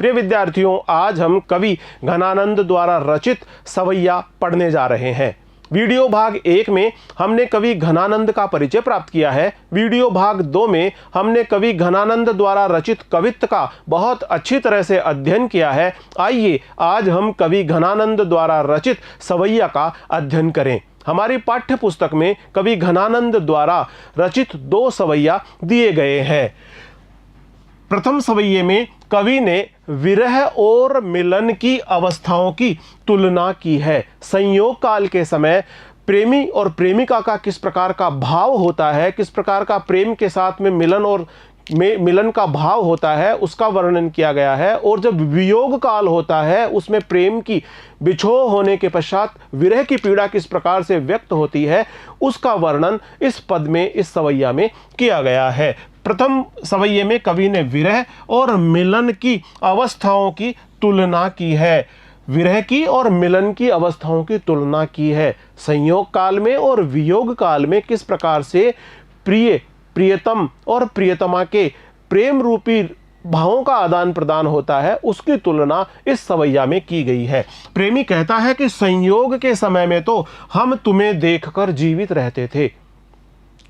प्रिय विद्यार्थियों, आज हम कवि घनानंद द्वारा रचित सवैया पढ़ने जा रहे हैं। वीडियो भाग 1 में हमने कवि घनानंद का परिचय प्राप्त किया है। वीडियो भाग 2 में हमने कवि घनानंद द्वारा रचित कवित्त का बहुत अच्छी तरह से अध्ययन किया है। आइए आज हम कवि घनानंद द्वारा रचित सवैया का अध्ययन करें। हमारी पाठ्य पुस्तक में कवि घनानंद द्वारा रचित 2 सवैया दिए गए हैं। प्रथम सवैये में कवि ने विरह और मिलन की अवस्थाओं की तुलना की है। संयोग काल के समय प्रेमी और प्रेमिका का किस प्रकार का भाव होता है, किस प्रकार का प्रेम के साथ में मिलन का भाव होता है, उसका वर्णन किया गया है। और जब वियोग काल होता है उसमें प्रेम की बिछोह होने के पश्चात विरह की पीड़ा किस प्रकार से व्यक्त होती है, उसका वर्णन इस पद में, इस सवैया में किया गया है। प्रथम सवैये में कवि ने विरह और मिलन की अवस्थाओं की तुलना की है। विरह की और मिलन की अवस्थाओं की तुलना की है। संयोग काल में और वियोग काल में किस प्रकार से प्रियतम और प्रियतमा के प्रेम रूपी भावों का आदान प्रदान होता है, उसकी तुलना इस सवैया में की गई है। प्रेमी कहता है कि संयोग के समय में तो हम तुम्हें देखकर जीवित रहते थे।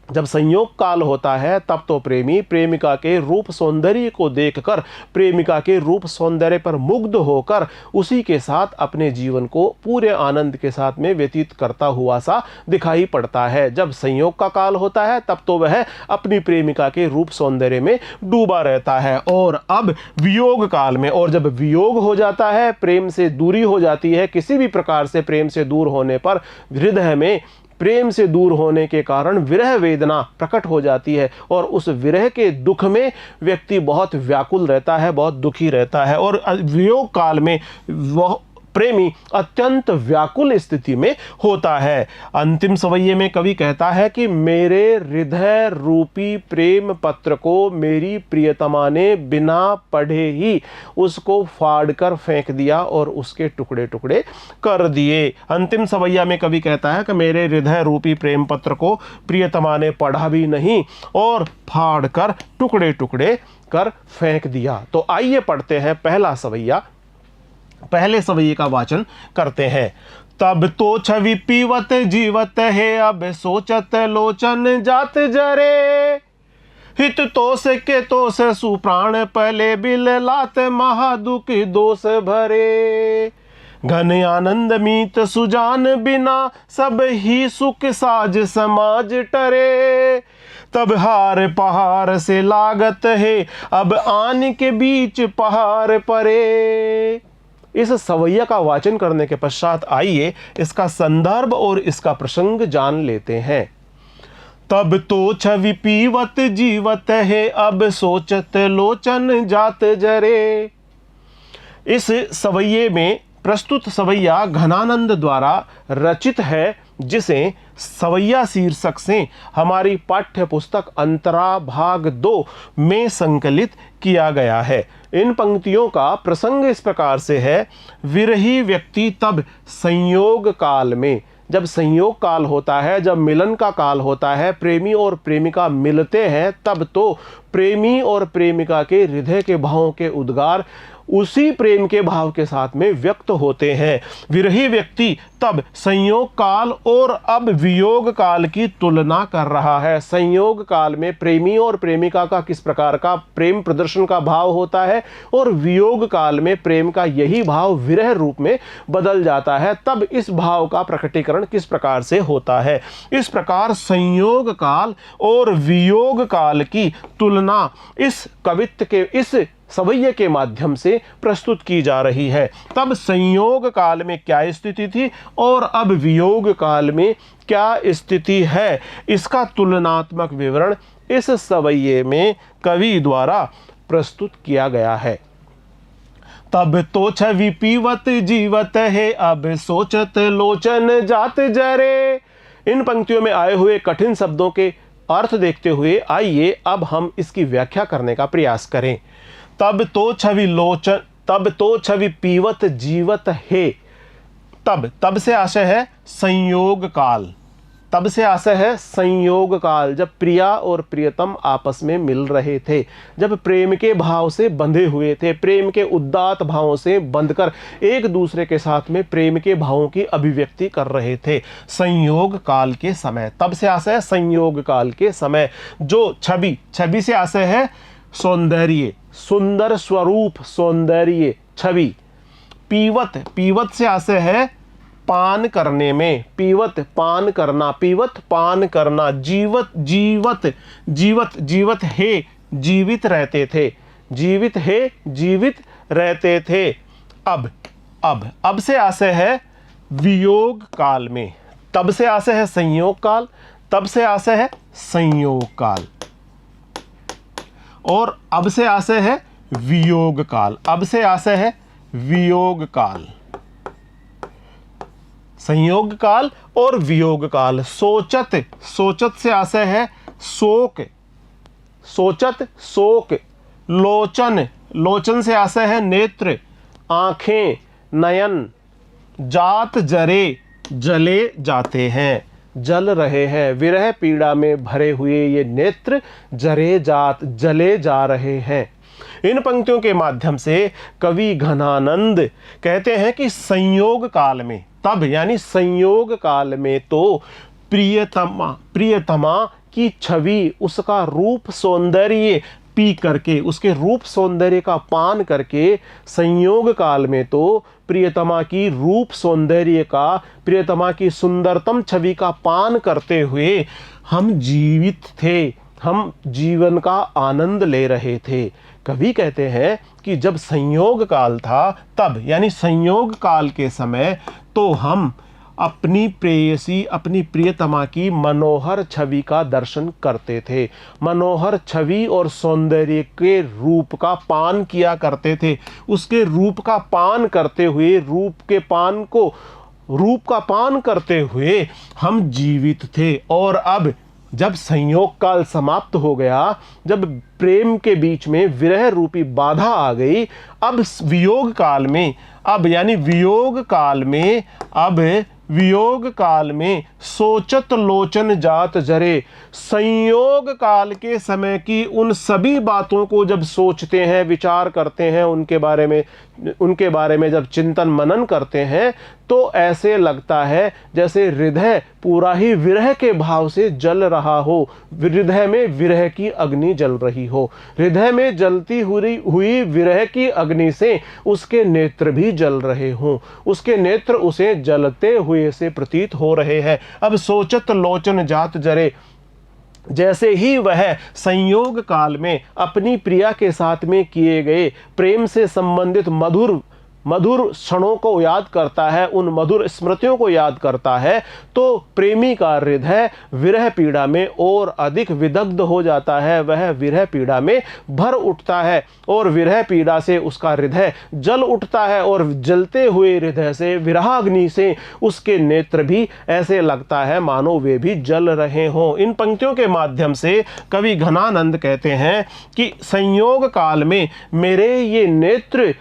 जब संयोग काल होता है तब तो प्रेमी प्रेमिका के रूप सौंदर्य को देखकर, प्रेमिका के रूप सौंदर्य पर मुग्ध होकर उसी के साथ अपने जीवन को पूरे आनंद के साथ में व्यतीत करता हुआ सा दिखाई पड़ता है। जब संयोग का काल होता है तब तो वह अपनी प्रेमिका के रूप सौंदर्य में डूबा रहता है। और अब वियोग काल में, और जब वियोग हो जाता है, प्रेम से दूरी हो जाती है, किसी भी प्रकार से प्रेम से दूर होने पर हृदय में प्रेम से दूर होने के कारण विरह वेदना प्रकट हो जाती है और उस विरह के दुख में व्यक्ति बहुत व्याकुल रहता है, बहुत दुखी रहता है। और वियोग काल में वह प्रेमी अत्यंत व्याकुल स्थिति में होता है। अंतिम सवैये में कवि कहता है कि मेरे हृदय रूपी प्रेम पत्र को मेरी प्रियतमा ने बिना पढ़े ही उसको फाड़कर फेंक दिया और उसके टुकड़े टुकड़े कर दिए। अंतिम सवैया में कवि कहता है कि मेरे हृदय रूपी प्रेम पत्र को प्रियतमा ने पढ़ा भी नहीं और फाड़कर टुकड़े टुकड़े कर फेंक दिया। तो आइए पढ़ते हैं पहला सवैया। पहले सवैये का वाचन करते हैं। तब तो छवि पीवत जीवत है, अब सोचत लोचन जात जरे। हित तो से के तो से सुप्राण पले बिल लात महादुख दोष भरे। घन आनंद मीत सुजान बिना सब ही सुख साज समाज टरे। तब हार पहाड़ से लागत है, अब आन के बीच पहाड़ परे। इस सवैया का वाचन करने के पश्चात आइए इसका संदर्भ और इसका प्रसंग जान लेते हैं। तब तो छवि पीवत जीवत है, अब सोचत लोचन जात जरे। इस सवैये में प्रस्तुत सवैया घनानंद द्वारा रचित है, जिसे सवैया शीर्षक से हमारी पाठ्य पुस्तक अंतरा भाग 2 में संकलित किया गया है। इन पंक्तियों का प्रसंग इस प्रकार से है। विरही व्यक्ति तब संयोग काल में, जब संयोग काल होता है, जब मिलन का काल होता है, प्रेमी और प्रेमिका मिलते हैं, तब तो प्रेमी और प्रेमिका के हृदय के भावों के उद्गार उसी प्रेम के भाव के साथ में व्यक्त होते हैं। विरही व्यक्ति तब संयोग काल और अब वियोग काल की तुलना कर रहा है। संयोग काल में प्रेमी और प्रेमिका का किस प्रकार का प्रेम प्रदर्शन का भाव होता है और वियोग काल में प्रेम का यही भाव विरह रूप में बदल जाता है। तब इस भाव का प्रकटीकरण किस प्रकार से होता है। इस प्रकार संयोग काल और वियोग काल की तुलना इस कवित्त के, इस सवैये के माध्यम से प्रस्तुत की जा रही है। तब संयोग काल में क्या स्थिति थी और अब वियोग काल में क्या स्थिति है, इसका तुलनात्मक विवरण इस सवैये में कवि द्वारा प्रस्तुत किया गया है। तब तो छवि पीवत जीवत है, अब सोचत लोचन जात जरे। इन पंक्तियों में आए हुए कठिन शब्दों के अर्थ देखते हुए आइए अब हम इसकी व्याख्या करने का प्रयास करें। तब तो छवि पीवत जीवत है। तब से आशय है संयोग काल। तब से आशय है संयोग काल, जब प्रिया और प्रियतम आपस में मिल रहे थे, जब प्रेम के भाव से बंधे हुए थे, प्रेम के उदात्त भावों से बंधकर एक दूसरे के साथ में प्रेम के भावों की अभिव्यक्ति कर रहे थे। संयोग काल के समय, तब से आशय है संयोग काल के समय। जो छवि, छवि से आशय है सौंदर्य, सुंदर स्वरूप, सौंदर्य, छवि। पीवत, पीवत से आशय है पान करने में, पीवत पान करना, पीवत पान करना। जीवत, जीवत, जीवत, जीवत है जीवित रहते थे, जीवित है जीवित रहते थे। अब से आशय है वियोग काल में, तब से आशय है संयोग काल, तब से आशय है संयोग काल, और अब से आशय है वियोग काल, अब से आशय है वियोग काल। संयोग काल और वियोग काल। सोचत, सोचत से आशय है शोक, सोचत शोक। लोचन, लोचन से आशय है नेत्र, आंखें, नयन। जात जरे, जले जाते हैं, जल रहे हैं, विरह पीड़ा में भरे हुए ये नेत्र जरे जात, जले जा रहे हैं। इन पंक्तियों के माध्यम से कवि घनानंद कहते हैं कि संयोग काल में, तब यानी संयोग काल में तो प्रियतमा, प्रियतमा की छवि, उसका रूप सौंदर्य पी करके, उसके रूप सौंदर्य का पान करके, संयोग काल में तो प्रियतमा की रूप सौंदर्य का, प्रियतमा की सुंदरतम छवि का पान करते हुए हम जीवित थे, हम जीवन का आनंद ले रहे थे। कवि कहते हैं कि जब संयोग काल था, तब यानी संयोग काल के समय तो हम अपनी प्रेयसी, अपनी प्रियतमा की मनोहर छवि का दर्शन करते थे, मनोहर छवि और सौंदर्य के रूप का पान किया करते थे। उसके रूप का पान करते हुए, रूप का पान करते हुए हम जीवित थे। और अब जब संयोग काल समाप्त हो गया, जब प्रेम के बीच में विरह रूपी बाधा आ गई, अब वियोग काल में, अब यानी वियोग काल में, अब वियोग काल में सोचत लोचन जात जरे। संयोग काल के समय की उन सभी बातों को जब सोचते हैं, विचार करते हैं, उनके बारे में जब चिंतन मनन करते हैं, तो ऐसे लगता है जैसे हृदय पूरा ही विरह के भाव से जल रहा हो, हृदय में विरह की अग्नि जल रही हो, हृदय में जलती हुई विरह की अग्नि से उसके नेत्र भी जल रहे हों, उसके नेत्र उसे जलते हुए से प्रतीत हो रहे हैं। अब सोचत लोचन जात जरे, जैसे ही वह संयोग काल में अपनी प्रिया के साथ में किए गए प्रेम से संबंधित मधुर क्षणों को याद करता है, उन मधुर स्मृतियों को याद करता है, तो प्रेमी का हृदय विरह पीड़ा में और अधिक विदग्ध हो जाता है। वह विरह पीड़ा में भर उठता है और विरह पीड़ा से उसका हृदय जल उठता है, और जलते हुए हृदय से, विरहाग्नि से उसके नेत्र भी ऐसे लगता है मानो वे भी जल रहे हों। इन पंक्तियों के माध्यम से कवि घनानंद कहते हैं कि संयोग काल में मेरे ये नेत्र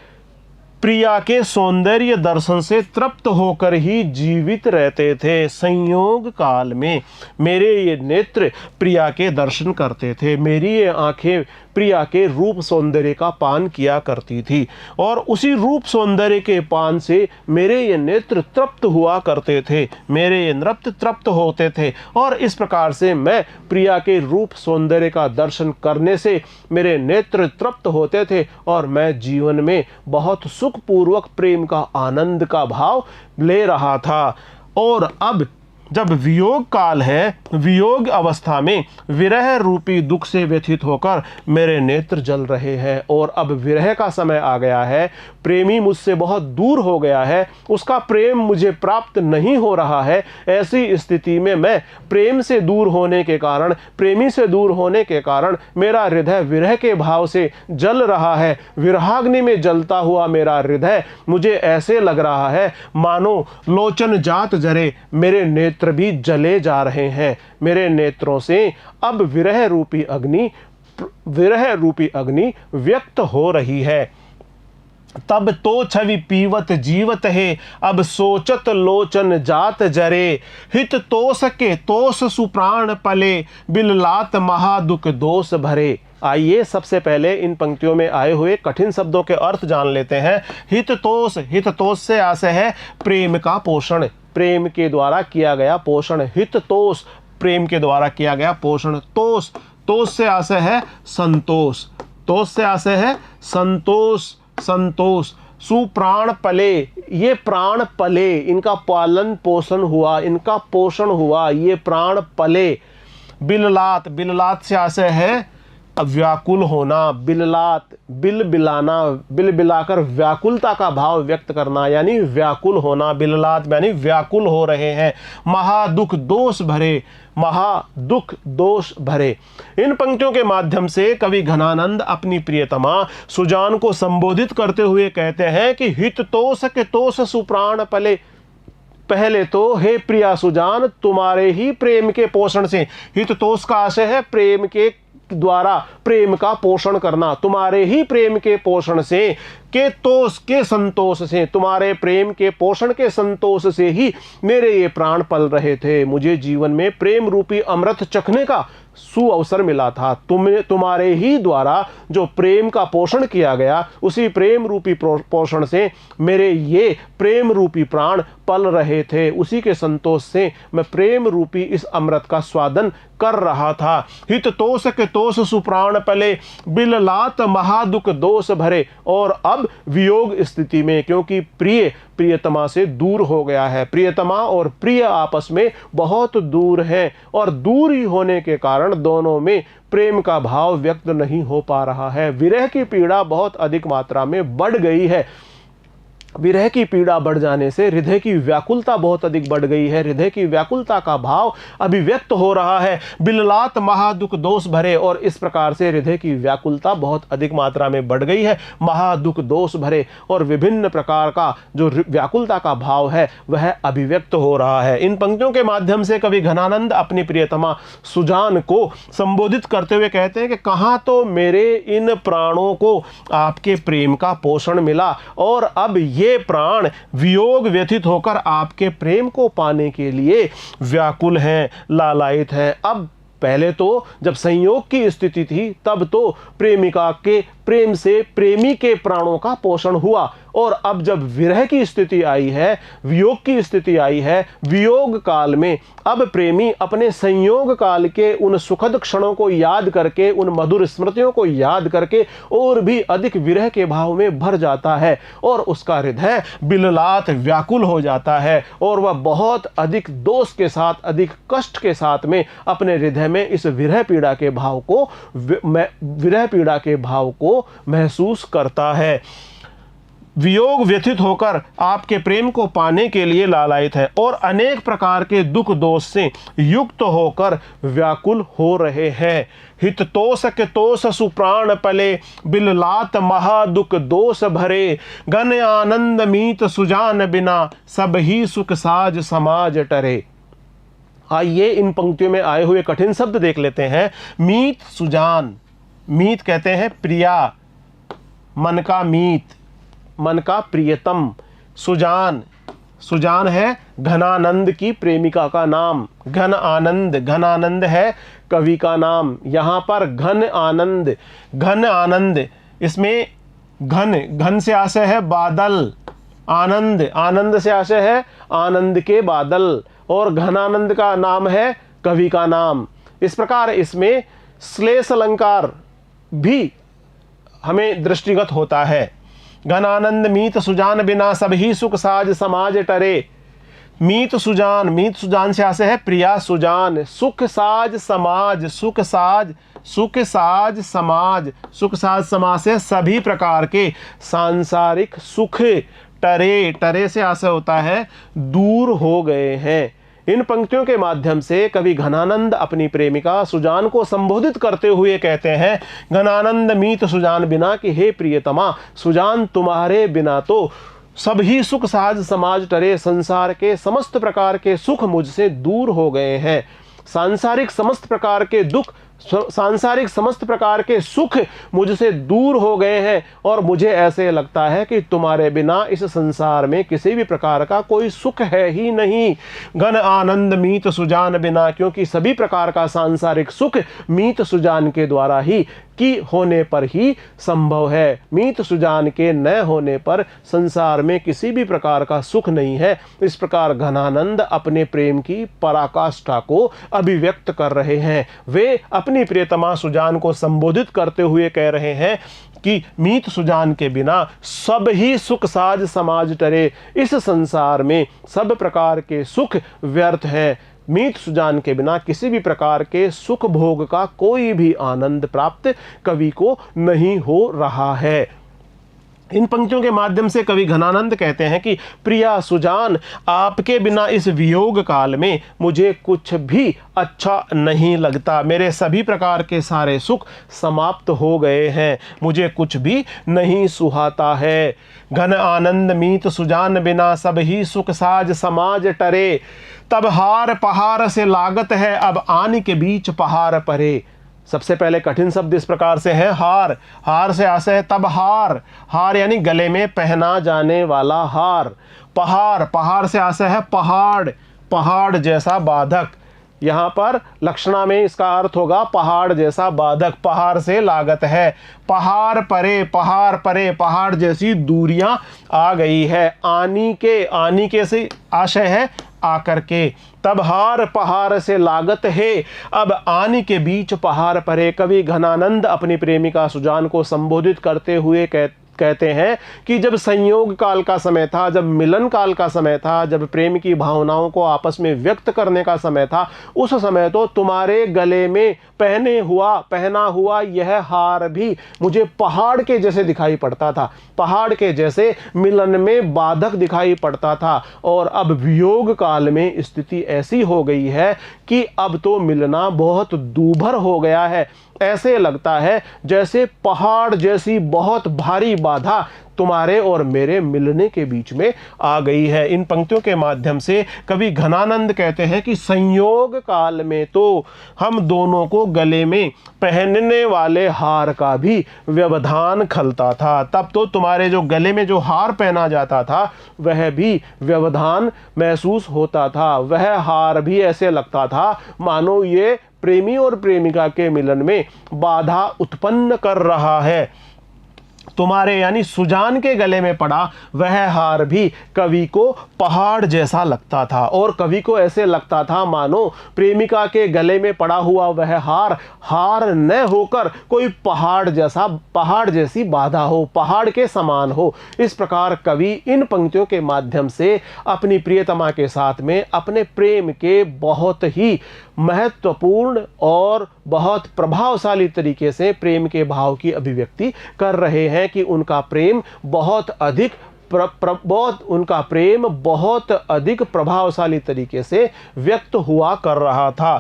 प्रिया के सौंदर्य दर्शन से तृप्त होकर ही जीवित रहते थे। संयोग काल में मेरे ये नेत्र प्रिया के दर्शन करते थे, मेरी ये आंखें प्रिया के रूप सौंदर्य का पान किया करती थी, और उसी रूप सौंदर्य के पान से मेरे ये नेत्र तृप्त हुआ करते थे, मेरे ये नेत्र तृप्त होते थे। और इस प्रकार से मैं प्रिया के रूप सौंदर्य का दर्शन करने से मेरे नेत्र तृप्त होते थे, और मैं जीवन में बहुत सुखपूर्वक प्रेम का आनंद का भाव ले रहा था। और अब जब वियोग काल है, वियोग अवस्था में विरह रूपी दुख से व्यथित होकर मेरे नेत्र जल रहे हैं, और अब विरह का समय आ गया है, प्रेमी मुझसे बहुत दूर हो गया है, उसका प्रेम मुझे प्राप्त नहीं हो रहा है। ऐसी स्थिति में मैं प्रेम से दूर होने के कारण, प्रेमी से दूर होने के कारण मेरा हृदय विरह के भाव से जल रहा है। विरहाग्नि में जलता हुआ मेरा हृदय, मुझे ऐसे लग रहा है मानो लोचन जात जरे, मेरे नेत्र भी जले जा रहे हैं, मेरे नेत्रों से अब विरह रूपी अग्नि व्यक्त हो रही है। तब तो छवि पीवत जीवत है, अब सोचत लोचन जात जरे। हित तोष के तोष सुप्राण पले, बिललात महादुख दोष भरे। आइए सबसे पहले इन पंक्तियों में आए हुए कठिन शब्दों के अर्थ जान लेते हैं। हिततोष से आशय है प्रेम का पोषण, प्रेम के द्वारा किया गया पोषण। हिततोष प्रेम के द्वारा किया गया पोषण। तोष से आशय है संतोष, तोष से आशय है संतोष। सुप्राण पले, ये प्राण पले, इनका पालन पोषण हुआ, इनका पोषण हुआ, ये प्राण पले। बिललात से आशय है व्याकुल होना, बिललात बिल बिलाना, बिल बिलाकर व्याकुलता का भाव व्यक्त करना, यानी व्याकुल होना। बिललात यानी व्याकुल हो रहे हैं। महादुख दोष भरे, महादुख दोष भरे। इन पंक्तियों के माध्यम से कवि घनानंद अपनी प्रियतमा सुजान को संबोधित करते हुए कहते हैं कि हित तोष के तोष सुप्राण पले। पहले तो हे प्रिया सुजान, तुम्हारे ही प्रेम के पोषण से, हित तोष का आशय है प्रेम के द्वारा प्रेम का पोषण करना, तुम्हारे ही प्रेम के पोषण से, के तोष के संतोष से, तुम्हारे प्रेम के पोषण के संतोष से ही मेरे ये प्राण पल रहे थे। मुझे जीवन में प्रेम रूपी अमृत चखने का सुअवसर मिला था। तुम्हारे ही द्वारा जो प्रेम का पोषण किया गया, उसी प्रेम रूपी पोषण से मेरे ये प्रेम रूपी प्राण पल रहे थे। उसी के संतोष से मैं प्रेम रूपी इस अमृत का स्वादन कर रहा था। हित तोष के तोष सुप्राण पले, बिललात महादुख दोष भरे। और अब वियोग स्थिति में, क्योंकि प्रियतमा से दूर हो गया है, प्रियतमा और प्रिय आपस में बहुत दूर हैं, और दूर ही होने के कारण दोनों में प्रेम का भाव व्यक्त नहीं हो पा रहा है। विरह की पीड़ा बहुत अधिक मात्रा में बढ़ गई है। विरह की पीड़ा बढ़ जाने से हृदय की व्याकुलता बहुत अधिक बढ़ गई है। हृदय की व्याकुलता का भाव अभिव्यक्त हो रहा है। बिललात महादुख दोष भरे, और इस प्रकार से हृदय की व्याकुलता बहुत अधिक मात्रा में बढ़ गई है। महादुख दोष भरे, और विभिन्न प्रकार का जो व्याकुलता का भाव है वह अभिव्यक्त हो रहा है। इन पंक्तियों के माध्यम से कवि घनानंद अपनी प्रियतमा सुजान को संबोधित करते हुए कहते हैं कि कहाँ तो मेरे इन प्राणों को आपके प्रेम का पोषण मिला, और अब ये प्राण वियोग व्यथित होकर आपके प्रेम को पाने के लिए व्याकुल हैं, लालायित हैं। अब पहले तो जब संयोग की स्थिति थी, तब तो प्रेमिका के प्रेम से प्रेमी के प्राणों का पोषण हुआ, और अब जब विरह की स्थिति आई है, वियोग की स्थिति आई है, वियोग काल में अब प्रेमी अपने संयोग काल के उन सुखद क्षणों को याद करके, उन मधुर स्मृतियों को याद करके और भी अधिक विरह के भाव में भर जाता है, और उसका हृदय बिललात व्याकुल हो जाता है, और वह बहुत अधिक दोष के साथ, अधिक कष्ट के साथ में अपने हृदय में इस विरह पीड़ा के भाव को महसूस करता है। वियोग व्यथित होकर आपके प्रेम को पाने के लिए लालायित है, और अनेक प्रकार के दुख दोष से युक्त होकर व्याकुल हो रहे हैं। हित तोष के तोष सुप्राण पले, बिललात महादुख दोष भरे। घन आनंद मीत सुजान बिना, सब ही सुख साज समाज टरे। आइए इन पंक्तियों में आए हुए कठिन शब्द देख लेते हैं। मीत सुजान, मीत कहते हैं प्रिया, मन का मीत, मन का प्रियतम। सुजान, सुजान है घनानंद की प्रेमिका का नाम। घन आनंद, घन आनंद है कवि का नाम। यहाँ पर घन आनंद, घन आनंद, इसमें घन से आशय है बादल, आनंद, आनंद से आशय है आनंद के बादल, और घनानंद का नाम है कवि का नाम। इस प्रकार इसमें श्लेष अलंकार भी हमें दृष्टिगत होता है। घनानंद मीत सुजान बिना, सब ही सुख साज समाज टरे। मीत सुजान, मीत सुजान से आशय है प्रिया सुजान। सुख साज समाज, सुख साज, सुख साज समाज, सुख साज समाज से सभी प्रकार के सांसारिक सुख टरे, टरे से आशय होता है दूर हो गए हैं। इन पंक्तियों के माध्यम से कवि घनानंद अपनी प्रेमिका सुजान को संबोधित करते हुए कहते हैं, घनानंद मीत सुजान बिना, कि हे प्रियतमा सुजान, तुम्हारे बिना तो सब ही सुख साज समाज टरे, संसार के समस्त प्रकार के सुख मुझसे दूर हो गए हैं। सांसारिक समस्त प्रकार के दुख सांसारिक समस्त प्रकार के सुख मुझसे दूर हो गए हैं और मुझे ऐसे लगता है कि तुम्हारे बिना इस संसार में किसी भी प्रकार का कोई सुख है ही नहीं। घन आनंद मीत सुजान बिना, क्योंकि सभी प्रकार का सांसारिक सुख मीत सुजान के द्वारा ही की होने पर ही संभव है। मीत सुजान के न होने पर संसार में किसी भी प्रकार का सुख नहीं है। इस प्रकार घनानंद अपने प्रेम की पराकाष्ठा को अभिव्यक्त कर रहे हैं। वे अपनी प्रियतमा सुजान को संबोधित करते हुए कह रहे हैं कि मीत सुजान के बिना सब ही सुख साज समाज टरे। इस संसार में सब प्रकार के सुख व्यर्थ है। मीत सुजान के बिना किसी भी प्रकार के सुख भोग का कोई भी आनंद प्राप्त कवि को नहीं हो रहा है। इन पंक्तियों के माध्यम से कवि घनानंद कहते हैं कि प्रिया सुजान, आपके बिना इस वियोग काल में मुझे कुछ भी अच्छा नहीं लगता। मेरे सभी प्रकार के सारे सुख समाप्त हो गए हैं, मुझे कुछ भी नहीं सुहाता है। घन आनंद मीत सुजान बिना सब ही सुख साज समाज टरे। तब हार पहाड़ से लागत है, अब आन के बीच पहाड़ परे। सबसे पहले कठिन शब्द इस प्रकार से है हार। हार से आशय है तब हार। हार यानी गले में पहना जाने वाला हार। पहाड़, पहाड़ से आशय है पहाड़। पहाड़ जैसा बाधक, यहाँ पर लक्षणा में इसका अर्थ होगा पहाड़ जैसा बाधक। पहाड़ से लागत है, पहाड़ परे, पहाड़ परे, पहाड़ जैसी दूरियां आ गई है। आनी के से आशय है आकर के। तब हार पहाड़ से लागत है, अब आनी के बीच पहाड़ परे। कवि घनानंद अपनी प्रेमिका सुजान को संबोधित करते हुए कहते हैं कि जब संयोग काल का समय था, जब मिलन काल का समय था, जब प्रेम की भावनाओं को आपस में व्यक्त करने का समय था, उस समय तो तुम्हारे गले में पहना हुआ यह हार भी मुझे पहाड़ के जैसे दिखाई पड़ता था। पहाड़ के जैसे मिलन में बाधक दिखाई पड़ता था। और अब वियोग काल में स्थिति ऐसी हो गई है कि अब तो मिलना बहुत दूभर हो गया है। ऐसे लगता है जैसे पहाड़ जैसी बहुत भारी बाधा तुम्हारे और मेरे मिलने के बीच में आ गई है। इन पंक्तियों के माध्यम से कवि घनानंद कहते हैं कि संयोग काल में तो हम दोनों को गले में पहनने वाले हार का भी व्यवधान खलता था। तब तो तुम्हारे जो गले में जो हार पहना जाता था वह भी व्यवधान महसूस होता था। वह हार भी ऐसे लगता था मानो ये प्रेमी और प्रेमिका के मिलन में बाधा उत्पन्न कर रहा है। तुम्हारे यानी सुजान के गले में पड़ा वह हार भी कवि को पहाड़ जैसा लगता था। और कवि को ऐसे लगता था मानो प्रेमिका के गले में पड़ा हुआ वह हार न होकर कोई पहाड़ जैसी बाधा हो, पहाड़ के समान हो। इस प्रकार कवि इन पंक्तियों के माध्यम से अपनी प्रियतमा के साथ में अपने प्रेम के बहुत ही महत्वपूर्ण और बहुत प्रभावशाली तरीके से प्रेम के भाव की अभिव्यक्ति कर रहे हैं कि उनका प्रेम बहुत अधिक प्रभावशाली तरीके से व्यक्त हुआ कर रहा था।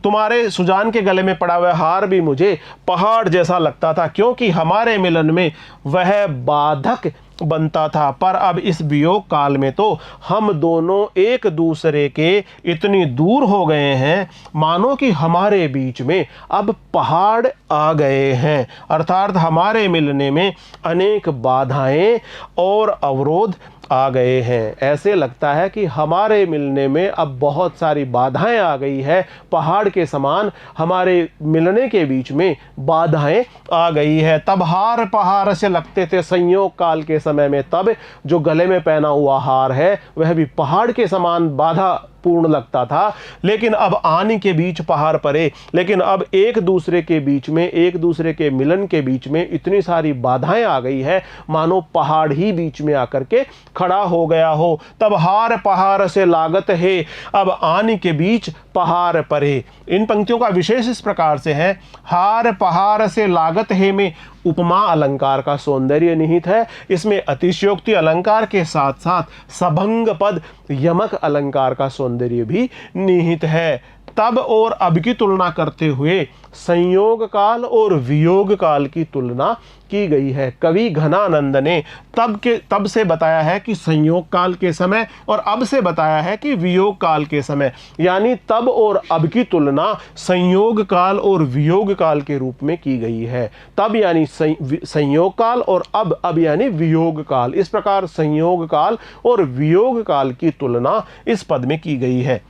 तुम्हारे सुजान के गले में पड़ा हुआ हार भी मुझे पहाड़ जैसा लगता था, क्योंकि हमारे मिलन में वह बाधक बनता था। पर अब इस वियोग काल में तो हम दोनों एक दूसरे के इतनी दूर हो गए हैं मानो कि हमारे बीच में अब पहाड़ आ गए हैं। अर्थात हमारे मिलने में अनेक बाधाएं और अवरोध आ गए हैं। ऐसे लगता है कि हमारे मिलने में अब बहुत सारी बाधाएं आ गई है। पहाड़ के समान हमारे मिलने के बीच में बाधाएं आ गई है। तब हार पहाड़ से लगते थे संयोग काल के समय में। तब जो गले में पहना हुआ हार है वह भी पहाड़ के समान बाधा पूर्ण लगता था। लेकिन अब आने के बीच पहाड़ परे, लेकिन अब एक दूसरे के बीच में, एक दूसरे के मिलन के बीच में इतनी सारी बाधाएं आ गई है मानो पहाड़ ही बीच में आकर के खड़ा हो गया हो। तब हार पहाड़ से लागत है, अब आने के बीच पहाड़ परे। इन पंक्तियों का विशेष इस प्रकार से है, हार पहाड़ से लागत है में उपमा अलंकार का सौंदर्य निहित है। इसमें अतिशयोक्ति अलंकार के साथ साथ सभंग पद यमक अलंकार का सौंदर्य भी निहित है। तब और अब की तुलना करते हुए संयोग काल और वियोग काल की तुलना की गई है। कवि घनानंद ने तब से बताया है कि संयोग काल के समय और अब से बताया है कि वियोग काल के समय, यानी तब और अब की तुलना संयोग काल और वियोग काल के रूप में की गई है। तब यानी संयोग काल और अब यानी वियोग काल। इस प्रकार संयोग काल और वियोग काल की तुलना इस पद में की गई है।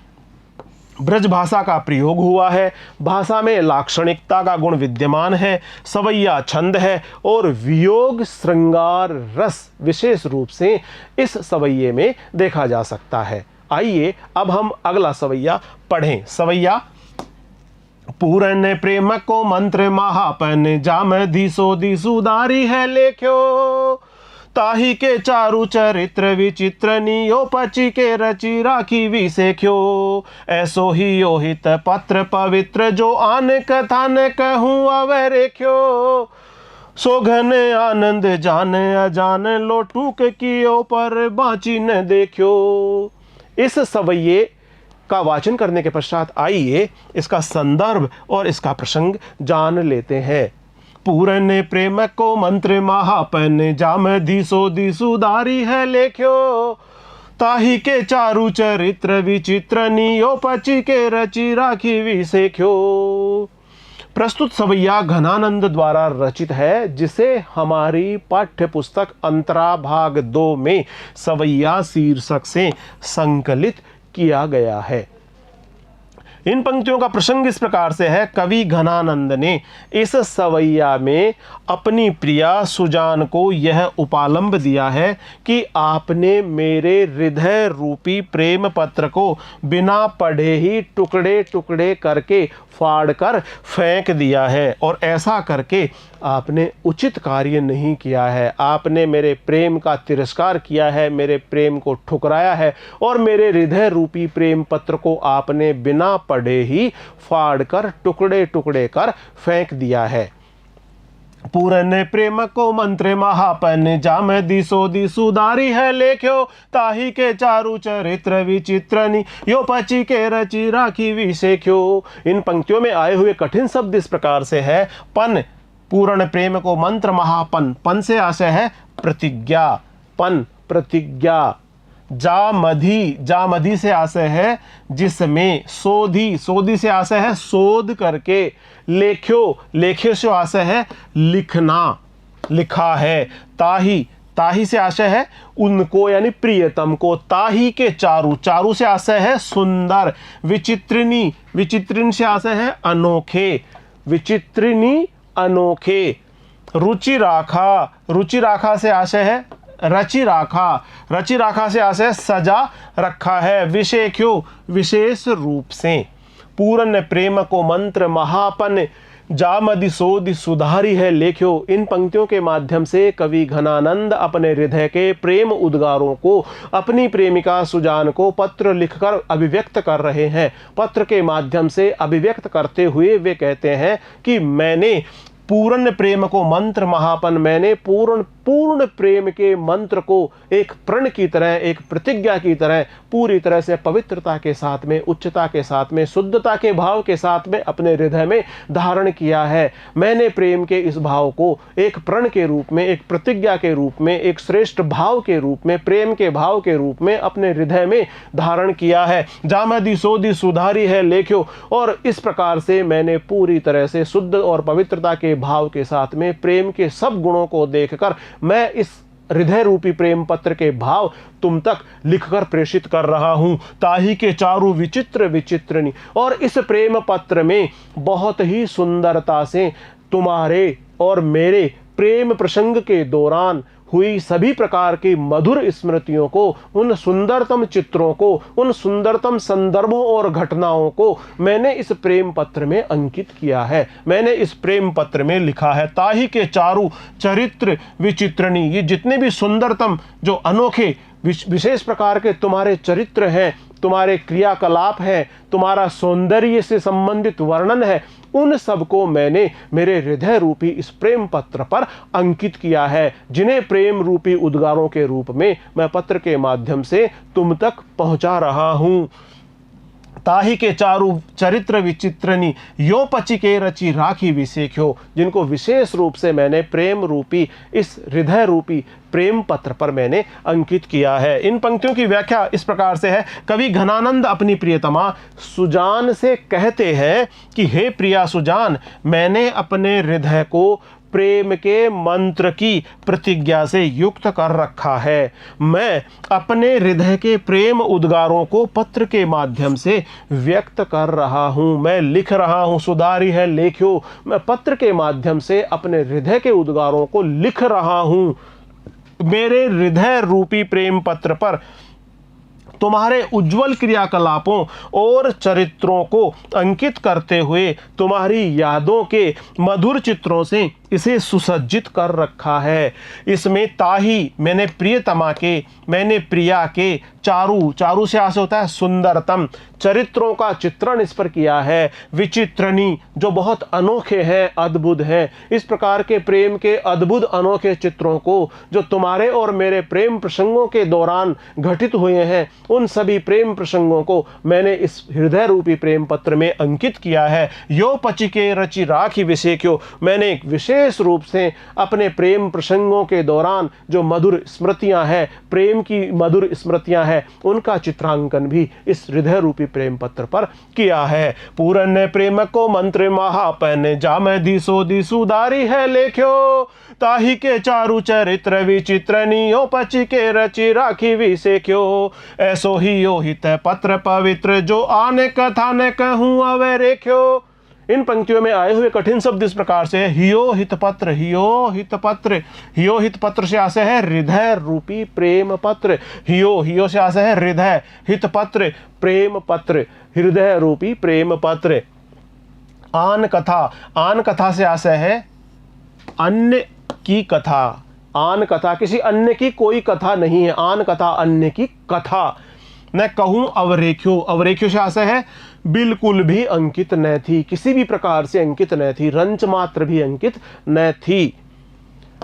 ब्रज भाषा का प्रयोग हुआ है, भाषा में लाक्षणिकता का गुण विद्यमान है, सवैया छंद है और वियोग श्रृंगार रस विशेष रूप से इस सवैये में देखा जा सकता है। आइए अब हम अगला सवैया पढ़ें। सवैया पूरन प्रेम को मंत्र महापन जाम दिसो दिसुदारी है लेख्यो, ताही के चारु चरित्र विचित्र नियो पची के रची राखी विसेख्यो, ऐसो ही योहित पत्र पवित्र जो आन कथान कहूँ अवरेख्यो, सोघन आनंद जान अजान लोटूक कियो पर बाची न देखियो। इस सवैये का वाचन करने के पश्चात आइए इसका संदर्भ और इसका प्रसंग जान लेते हैं। पूरन प्रेम को मंत्र महापन जाम दिसो दिसुदारी है लेख्यो, ताही के चारु चरित्र विचित्र नियो पची के रची राखी विसेख्यो। प्रस्तुत सवैया घनानंद द्वारा रचित है, जिसे हमारी पाठ्य पुस्तक अंतरा भाग 2 में सवैया शीर्षक से संकलित किया गया है। इन पंक्तियों का प्रसंग इस प्रकार से है। कवि घनानंद ने इस सवैया में अपनी प्रिया सुजान को यह उपालंब दिया है कि आपने मेरे हृदय रूपी प्रेम पत्र को बिना पढ़े ही टुकड़े टुकड़े करके फाड़कर फेंक दिया है, और ऐसा करके आपने उचित कार्य नहीं किया है। आपने मेरे प्रेम का तिरस्कार किया है, मेरे प्रेम को ठुकराया है और मेरे हृदय रूपी प्रेम पत्र को आपने बिना पढ़े ही फाड़कर टुकड़े टुकड़े कर फेंक दिया है। पूरन प्रेम को मंत्र महापन जाम दिसो दिसुदारी है लेख्यो, ताही के चारु चरित्र विचित्र यो पची के रची राखी विसेख्यो। इन पंक्तियों में आए हुए कठिन शब्द इस प्रकार से है। पन, पूर्ण प्रेम को मंत्र महापन, पन से आशय है प्रतिज्ञा, पन प्रतिज्ञा। जामधी, जामधी से आशय है जिसमें, सोधी, सोधी से आशय है शोध करके, लेख्यो, लेख्यो से आशय है लिखना, लिखा है। ताही, ताही से आशय है उनको यानी प्रियतम को। ताही के चारु, चारु से आशय है सुंदर। विचित्रिणी, विचित्रिणी से आशय है अनोखे, विचित्रिणी अनोखे। रुचि राखा, रुचि राखा से आशय है रचि राखा, रचि राखा से आशय सजा रखा है। विशेख्यो, विशेष रूप से। पूर्ण प्रेम को मंत्र महापन जामदि सोदि सुधारी है लेख्यो। इन पंक्तियों के माध्यम से कवि घनानंद अपने हृदय के प्रेम उद्गारों को अपनी प्रेमिका सुजान को पत्र लिखकर अभिव्यक्त कर रहे हैं। पत्र के माध्यम से अभिव्यक्त करते हुए वे कहते हैं कि मैंने पूर्ण प्रेम को मंत्र महापन, मैंने पूर्ण प्रेम के मंत्र को एक प्रण की तरह, एक प्रतिज्ञा की तरह पूरी तरह से पवित्रता के साथ में, उच्चता के साथ में, शुद्धता के भाव के साथ में अपने हृदय में धारण किया है। मैंने प्रेम के इस भाव को एक प्रण के रूप में, एक प्रतिज्ञा के रूप में, एक श्रेष्ठ भाव के रूप में, प्रेम के भाव के रूप में अपने हृदय में धारण किया है। जामदि सोदि सुधारी है लेख्यो, और इस प्रकार से मैंने पूरी तरह से शुद्ध और पवित्रता के भाव के साथ में प्रेम के सब गुणों को देखकर मैं इस हृदय रूपी प्रेम पत्र के भाव तुम तक लिखकर प्रेषित कर रहा हूं। ताही के चारु विचित्र विचित्रनी, और इस प्रेम पत्र में बहुत ही सुंदरता से तुम्हारे और मेरे प्रेम प्रसंग के दौरान हुई सभी प्रकार की मधुर स्मृतियों को, उन सुंदरतम चित्रों को, उन सुंदरतम संदर्भों और घटनाओं को मैंने इस प्रेम पत्र में अंकित किया है, मैंने इस प्रेम पत्र में लिखा है। ताही के चारु चरित्र विचित्रणी, ये जितने भी सुंदरतम जो अनोखे विशेष प्रकार के तुम्हारे चरित्र हैं, तुम्हारे क्रियाकलाप हैं, तुम्हारा सौंदर्य से संबंधित वर्णन है, उन सबको मैंने मेरे हृदय रूपी इस प्रेम पत्र पर अंकित किया है, जिन्हें प्रेम रूपी उद्गारों के रूप में मैं पत्र के माध्यम से तुम तक पहुंचा रहा हूं। ताही के चारु चरित्र विचित्रनी यो पची के रची राखी विसेख्यो, जिनको विशेष रूप से मैंने प्रेम रूपी इस हृदय रूपी प्रेम पत्र पर मैंने अंकित किया है। इन पंक्तियों की व्याख्या इस प्रकार से है। कवि घनानंद अपनी प्रियतमा सुजान से कहते हैं कि हे प्रिया सुजान, मैंने अपने हृदय को प्रेम के मंत्र की प्रतिज्ञा से युक्त कर रखा है। मैं अपने हृदय के प्रेम उद्गारों को पत्र के माध्यम से व्यक्त कर रहा हूँ। मैं लिख रहा हूँ, सुधारी है लेख्यो, मैं पत्र के माध्यम से अपने हृदय के उद्गारों को लिख रहा हूँ। मेरे हृदय रूपी प्रेम पत्र पर तुम्हारे उज्जवल क्रियाकलापों और चरित्रों को अंकित करते हुए तुम्हारी यादों के मधुर चित्रों से इसे सुसज्जित कर रखा है। इसमें ताही मैंने प्रियतमा के, मैंने प्रिया के, चारु, चारु से आशय होता है सुंदरतम, चरित्रों का चित्रण इस पर किया है। विचित्रनी, जो बहुत अनोखे हैं, अद्भुत हैं। इस प्रकार के प्रेम के अद्भुत अनोखे चित्रों को जो तुम्हारे और मेरे प्रेम प्रसंगों के दौरान घटित हुए हैं, उन सभी प्रेम प्रसंगों को मैंने इस हृदय रूपी प्रेम पत्र में अंकित किया है। यो पची के रची राखी विसेख्यो, मैंने एक विशेष रूप से अपने प्रेम प्रसंगों के दौरान जो मधुर स्मृतियां हैं, प्रेम की मधुर स्मृतियां हैं, उनका चित्रांकन भी इस हृदय रूपी प्रेम पत्र पर किया है। पूरन प्रेम को मंत्र महापन जाम दिसो दिसुदारी है लेख्यो, ताही के चारु चरित्र विचित्रनियो पची के रची राखी विसेख्यो, ऐसो ही यो हित पत्र पवित्र जो आने कथा न कहूँ अवे रेख्यो। इन पंक्तियों में आए हुए कठिन शब्द इस प्रकार से है। हियो हित पत्र, हियो हित पत्र, हियो हित पत्र से आशय है हृदय रूपी प्रेम पत्र। हियो, हियो से आशय है हृदय, हित पत्र प्रेम पत्र, हृदय रूपी प्रेम पत्र। आन कथा, आन कथा से आशय है अन्य की कथा। आन कथा किसी अन्य की कोई कथा नहीं है, आन कथा अन्य की कथा। न कहूँ अवरेख्यो, अवरेख्यो से आशय है बिल्कुल भी अंकित न थी, किसी भी प्रकार से अंकित न थी, रंच मात्र भी अंकित न थी।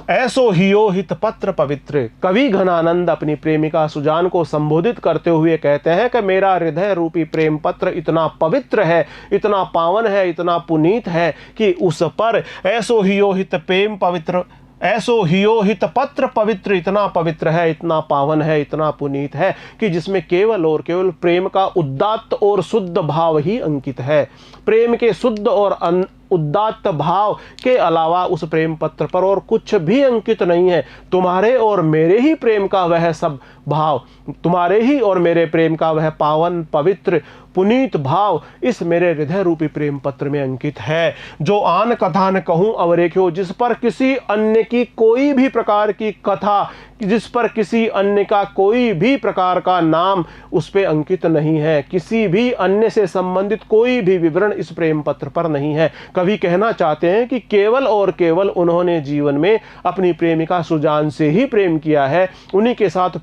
ऐसो हियो हित पत्र पवित्र, कवि घनानंद अपनी प्रेमिका सुजान को संबोधित करते हुए कहते हैं कि मेरा हृदय रूपी प्रेम पत्र इतना पवित्र है, इतना पावन है, इतना पुनीत है कि उस पर ऐसो हियो हित प्रेम पवित्र, ऐसो हियो हित पत्र पवित्र, इतना पवित्र है, इतना पावन है, इतना पुनीत है कि जिसमें केवल और केवल प्रेम का उदात्त और शुद्ध भाव ही अंकित है। प्रेम के शुद्ध और उदात्त भाव के अलावा उस प्रेम पत्र पर और कुछ भी अंकित नहीं है। तुम्हारे और मेरे ही प्रेम का वह सब भाव, तुम्हारे ही और मेरे प्रेम का वह पावन पवित्र पुनीत भाव इस मेरे हृदय रूपी प्रेम पत्र में अंकित है। जो आन कथा न कहूँ अवरेख्यो, जिस पर किसी अन्य की कोई भी प्रकार की कथा, जिस पर किसी अन्य का कोई भी प्रकार का नाम उस पे अंकित नहीं है, किसी भी अन्य से संबंधित कोई भी विवरण इस प्रेम पत्र पर नहीं है। कवि कहना चाहते हैं कि केवल और केवल उन्होंने जीवन में अपनी प्रेमिका सुजान से ही प्रेम किया है, उन्हीं के साथ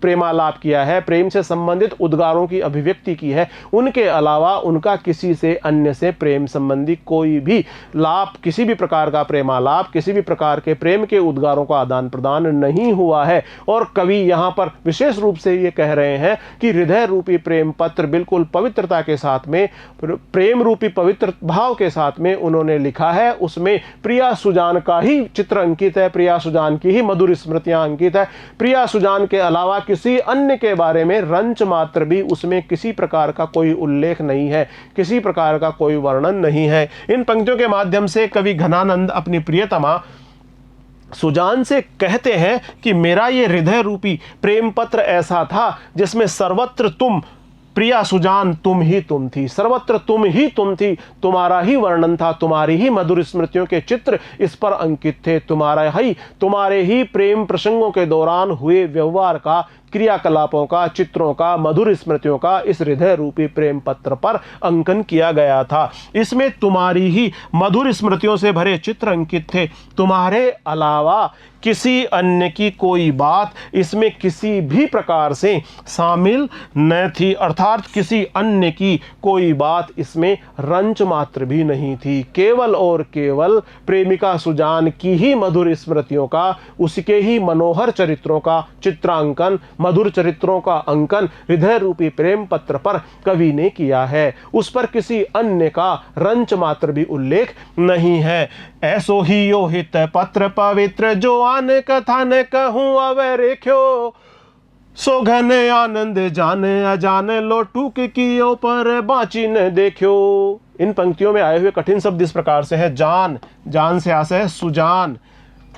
प्रेमालाप किया है, प्रेम से संबंधित उद्गारों की अभिव्यक्ति की है। उनके अलावा उनका किसी से अन्य से प्रेम संबंधी कोई भी लाभ, किसी भी प्रकार का प्रेमालाप, किसी भी प्रकार के प्रेम के उद्गारों का आदान प्रदान नहीं हुआ है। और कवि यहाँ पर विशेष रूप से ये कह रहे हैं कि हृदय रूपी प्रेम पत्र बिल्कुल पवित्रता के साथ में, प्रेम रूपी पवित्र भाव के साथ में उन्होंने लिखा है। उसमें प्रिया सुजान का ही चित्र अंकित है, प्रिया सुजान की ही मधुर स्मृतियां अंकित है। प्रिया सुजान के अलावा किसी अन्य के बारे में रंच मात्र भी उसमें किसी प्रकार का कोई उल्लेख नहीं है, किसी प्रकार का कोई वर्णन नहीं है। इन पंक्तियों के माध्यम से कवि घनानंद अपनी प्रियतमा सुजान से कहते हैं कि मेरा ये हृदय रूपी प्रेम पत्र ऐसा था जिसमें सर्वत्र तुम, प्रिया सुजान, तुम ही तुम थी, सर्वत्र तुम ही तुम थी, तुम्हारा ही वर्णन था, तुम्हारी ही मधुर स्मृतियों के चित्र इस पर अंकित थे, तुम्हारे ही प्रेम प्रसंगों के दौरान हुए व्यवहार का, क्रियाकलापों का, चित्रों का, मधुर स्मृतियों का इस हृदय रूपी प्रेम पत्र पर अंकन किया गया था। इसमें तुम्हारी ही मधुर स्मृतियों से भरे चित्र अंकित थे। तुम्हारे अलावा किसी अन्य की कोई बात इसमें किसी भी प्रकार से शामिल न थी, अर्थात किसी अन्य की कोई बात इसमें रंच मात्र भी नहीं थी। केवल और केवल प्रेमिका सुजान की ही मधुर स्मृतियों का, उसके ही मनोहर चरित्रों का चित्रांकन, मधुर चरित्रों का अंकन हृदय रूपी प्रेम पत्र पर कवि ने किया है। उस पर किसी अन्य का रंच मात्र भी उल्लेख नहीं है। ऐसो ही यो हित पत्र पवित्र, जो आन कथा न कहूं अवरेख्यो, सो घन आनंद जाने अजान, लो टूक कियो पर बाची न देखियो। इन पंक्तियों में आए हुए कठिन शब्द इस प्रकार से है। जान, जान से आशय है सुजान,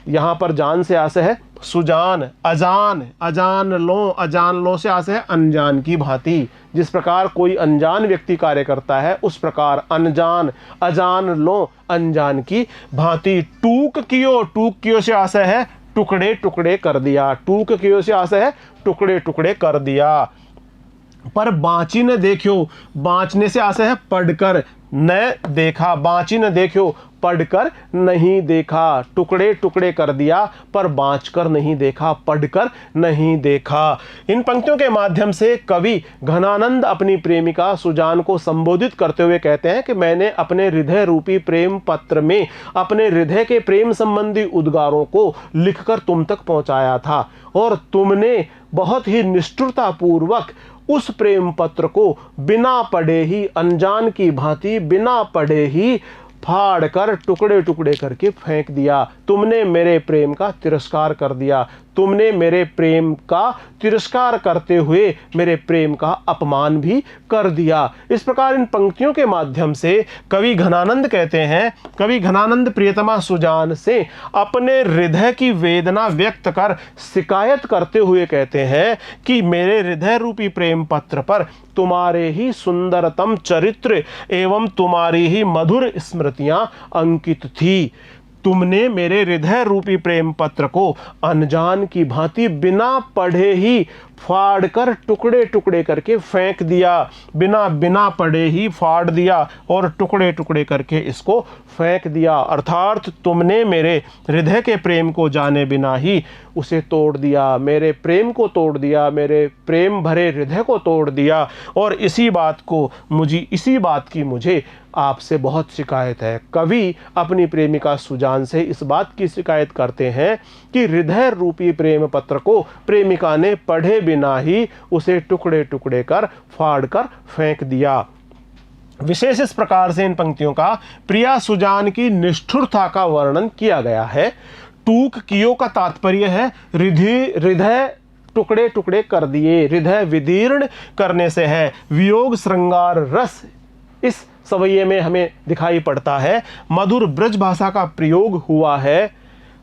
यहाँ पर जान से आशय है सुजान। अजान, अजान लो, अजान लो से आशय है अनजान की भांति। जिस प्रकार कोई अनजान व्यक्ति कार्य करता है उस प्रकार अनजान, अजान लो, अनजान की भांति। टूक कियो, टूक कियो से आशय है टुकड़े टुकड़े कर दिया, टूक कियो से आशय है टुकड़े टुकड़े कर दिया। पर बाँची न देखियो, बाँचने से आशय है पढ़कर न देखा, बाँची न देखियो पढ़कर नहीं देखा। टुकड़े टुकड़े कर दिया पर बाँच कर नहीं देखा, पढ़कर नहीं देखा। इन पंक्तियों के माध्यम से कवि घनानंद अपनी प्रेमिका सुजान को संबोधित करते हुए कहते हैं कि मैंने अपने हृदय रूपी प्रेम पत्र में अपने हृदय के प्रेम संबंधी उद्गारों को लिखकर तुम तक पहुंचाया था, और तुमने बहुत ही निष्ठुरता पूर्वक उस प्रेम पत्र को बिना पढ़े ही, अनजान की भांति बिना पढ़े ही फाड़ कर टुकड़े टुकड़े करके फेंक दिया। तुमने मेरे प्रेम का तिरस्कार कर दिया, तुमने मेरे प्रेम का तिरस्कार करते हुए मेरे प्रेम का अपमान भी कर दिया। इस प्रकार इन पंक्तियों के माध्यम से कवि घनानंद कहते हैं, कवि घनानंद प्रियतमा सुजान से अपने हृदय की वेदना व्यक्त कर शिकायत करते हुए कहते हैं कि मेरे हृदय रूपी प्रेम पत्र पर तुम्हारे ही सुंदरतम चरित्र एवं तुम्हारी ही मधुर स्मृतियां अंकित थी। तुमने मेरे हृदय रूपी प्रेम पत्र को अनजान की भांति बिना पढ़े ही फाड़ कर टुकड़े टुकड़े करके फेंक दिया, बिना पढ़े ही फाड़ दिया और टुकड़े टुकड़े करके इसको फेंक दिया। अर्थात तुमने मेरे हृदय के प्रेम को जाने बिना ही उसे तोड़ दिया, मेरे प्रेम को तोड़ दिया, मेरे प्रेम भरे हृदय को तोड़ दिया। और इसी बात की मुझे आपसे बहुत शिकायत है। कवि अपनी प्रेमिका सुजान से इस बात की शिकायत करते हैं कि हृदय रूपी प्रेम पत्र को प्रेमिका ने पढ़े बिना ही उसे टुकड़े टुकड़े कर फाड़ कर फेंक दिया। विशेष इस प्रकार से इन पंक्तियों का प्रिया सुजान की निष्ठुरता का वर्णन किया गया है। टूक कियो का तात्पर्य है हृदय टुकड़े टुकड़े कर दिए, हृदय विदीर्ण करने से है। वियोग श्रृंगार रस इस सवैये में हमें दिखाई पड़ता है। मधुर ब्रज भाषा का प्रयोग हुआ है।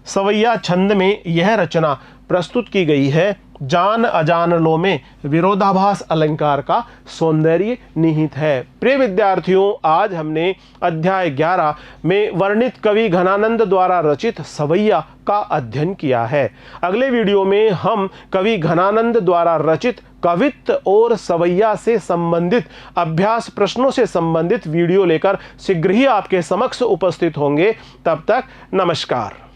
सवैया छंद में यह रचना प्रस्तुत की गई है। जान अजान लो में विरोधाभास अलंकार का सौंदर्य निहित है। प्रिय विद्यार्थियों, आज हमने अध्याय 11 में वर्णित कवि घनानंद द्वारा रचित सवैया का अध्ययन किया है। अगले वीडियो में हम कवि घनानंद द्वारा रचित कवित्त और सवैया से संबंधित अभ्यास प्रश्नों से संबंधित वीडियो लेकर शीघ्र ही आपके समक्ष उपस्थित होंगे। तब तक नमस्कार।